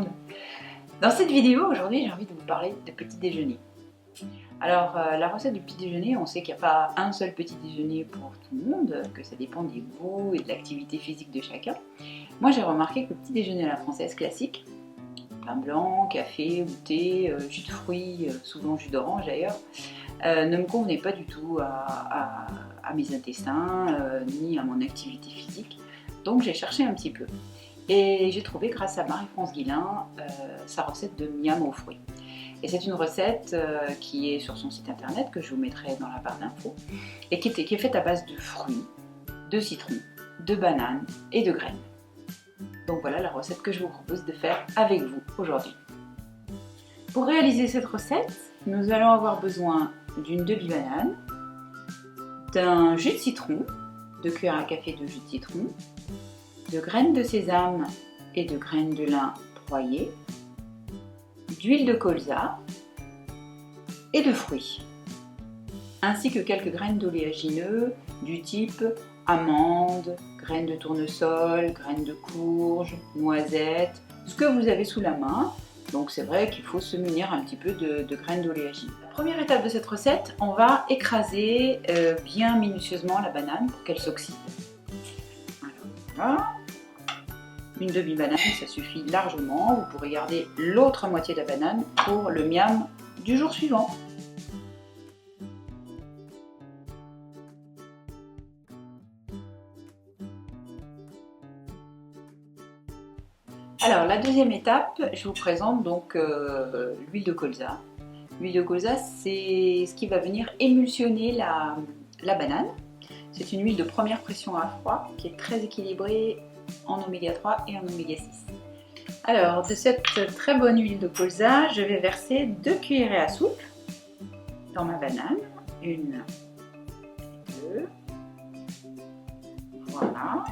monde. Dans cette vidéo, aujourd'hui, j'ai envie de vous parler de petit déjeuner. Alors, la recette du petit déjeuner, on sait qu'il n'y a pas un seul petit déjeuner pour tout le monde, que ça dépend des goûts et de l'activité physique de chacun. Moi, j'ai remarqué que le petit déjeuner à la française classique, pain blanc, café ou thé, jus de fruits, souvent jus d'orange d'ailleurs, ne me convenait pas du tout à mes intestins, ni à mon activité physique. Donc j'ai cherché un petit peu. Et j'ai trouvé, grâce à Marie-France Guillain, sa recette de miam aux fruits. Et c'est une recette qui est sur son site internet, que je vous mettrai dans la barre d'infos, et qui est faite à base de fruits, de citron, de bananes et de graines. Donc voilà la recette que je vous propose de faire avec vous aujourd'hui. Pour réaliser cette recette, nous allons avoir besoin d'une demi-banane, d'un jus de citron, 2 cuillères à café de jus de citron, de graines de sésame et de graines de lin broyées, d'huile de colza et de fruits, ainsi que quelques graines d'oléagineux du type amandes, graines de tournesol, graines de courge, noisettes, ce que vous avez sous la main. Donc c'est vrai qu'il faut se munir un petit peu de graines d'oléagineux. La première étape de cette recette, on va écraser bien minutieusement la banane pour qu'elle s'oxyde. Voilà. Une demi-banane, ça suffit largement. Vous pourrez garder l'autre moitié de la banane pour le miam du jour suivant. Alors la deuxième étape, je vous présente donc l'huile de colza. L'huile de colza, c'est ce qui va venir émulsionner la banane. C'est une huile de première pression à froid qui est très équilibrée en oméga 3 et en oméga 6. Alors de cette très bonne huile de colza, je vais verser 2 cuillerées à soupe dans ma banane. 1, 2, voilà.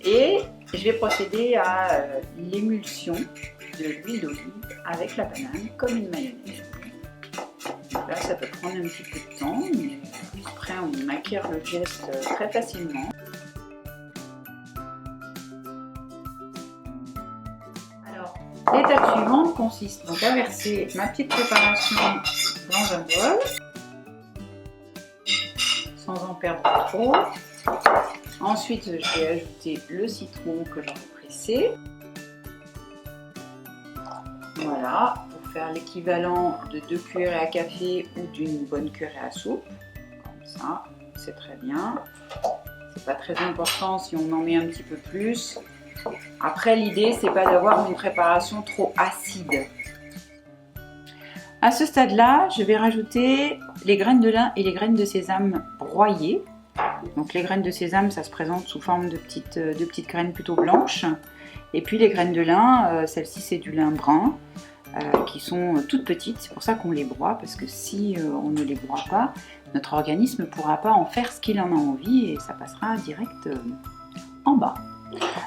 Et je vais procéder à l'émulsion de l'huile d'olive avec la banane comme une mayonnaise. Donc là, ça peut prendre un petit peu de temps, mais après on acquiert le geste très facilement. Alors, l'étape suivante consiste donc à verser ma petite préparation dans un bol, sans en perdre trop. Ensuite, je vais ajouter le citron que j'aurai pressé. Voilà, pour faire l'équivalent de 2 cuillerées à café ou d'une bonne cuillerée à soupe. Comme ça, c'est très bien. C'est pas très important si on en met un petit peu plus. Après, l'idée, c'est pas d'avoir une préparation trop acide. À ce stade-là, je vais rajouter les graines de lin et les graines de sésame broyées. Donc les graines de sésame, ça se présente sous forme de petites graines plutôt blanches. Et puis les graines de lin, celles-ci c'est du lin brun, qui sont toutes petites. C'est pour ça qu'on les broie, parce que si on ne les broie pas, notre organisme ne pourra pas en faire ce qu'il en a envie et ça passera direct en bas.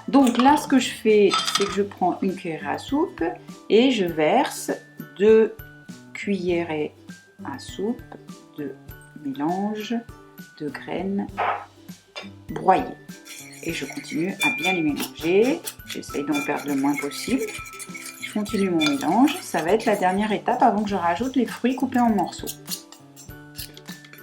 Donc là, ce que je fais, c'est que je prends une cuillerée à soupe et je verse 2 cuillerées à soupe de mélange de graines broyées. Et je continue à bien les mélanger. J'essaye d'en perdre le moins possible. Je continue mon mélange. Ça va être la dernière étape avant que je rajoute les fruits coupés en morceaux.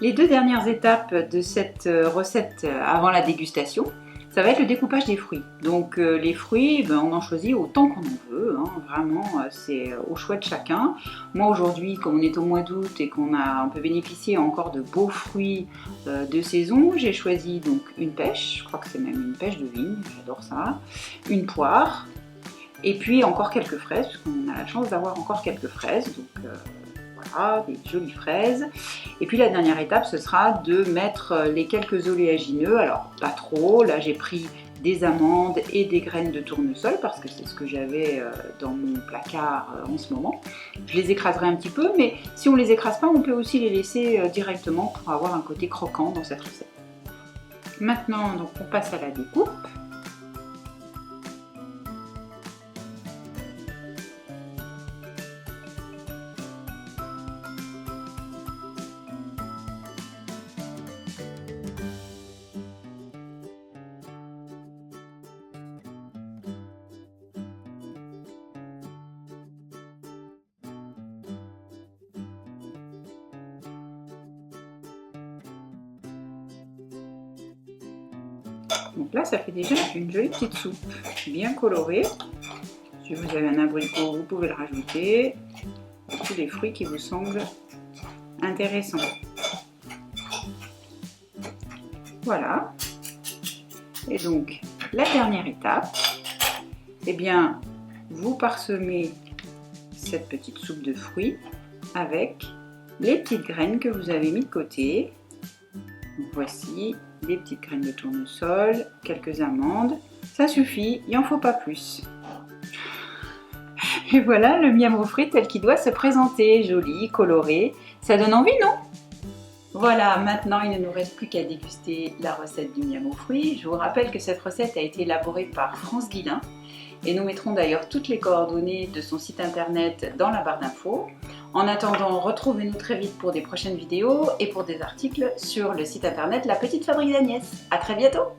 Les 2 dernières étapes de cette recette avant la dégustation, ça va être le découpage des fruits. Donc les fruits, on en choisit autant qu'on en veut, hein. Vraiment c'est au choix de chacun. Moi aujourd'hui, comme on est au mois d'août et qu'on peut bénéficier encore de beaux fruits de saison, j'ai choisi donc une pêche, je crois que c'est même une pêche de vigne, j'adore ça, une poire, et puis encore quelques fraises, parce qu'on a la chance d'avoir encore quelques fraises, donc voilà, des jolies fraises. Et puis la dernière étape, ce sera de mettre les quelques oléagineux, alors pas trop, là j'ai pris des amandes et des graines de tournesol parce que c'est ce que j'avais dans mon placard en ce moment. Je les écraserai un petit peu, mais si on ne les écrase pas, on peut aussi les laisser directement pour avoir un côté croquant dans cette recette. Maintenant, donc, on passe à la découpe. Donc là, ça fait déjà une jolie petite soupe, bien colorée. Si vous avez un abricot, vous pouvez le rajouter. Et tous les fruits qui vous semblent intéressants. Voilà. Et donc, la dernière étape, eh bien, vous parsemez cette petite soupe de fruits avec les petites graines que vous avez mis de côté. Donc, voici des petites graines de tournesol, quelques amandes. Ça suffit, il n'en faut pas plus. Et voilà le miam aux fruits tel qu'il doit se présenter, joli, coloré. Ça donne envie, non? Voilà, maintenant il ne nous reste plus qu'à déguster la recette du miam aux fruits. Je vous rappelle que cette recette a été élaborée par France Guillain et nous mettrons d'ailleurs toutes les coordonnées de son site internet dans la barre d'infos. En attendant, retrouvez-nous très vite pour des prochaines vidéos et pour des articles sur le site internet La Petite Fabrique d'Agnès. À très bientôt!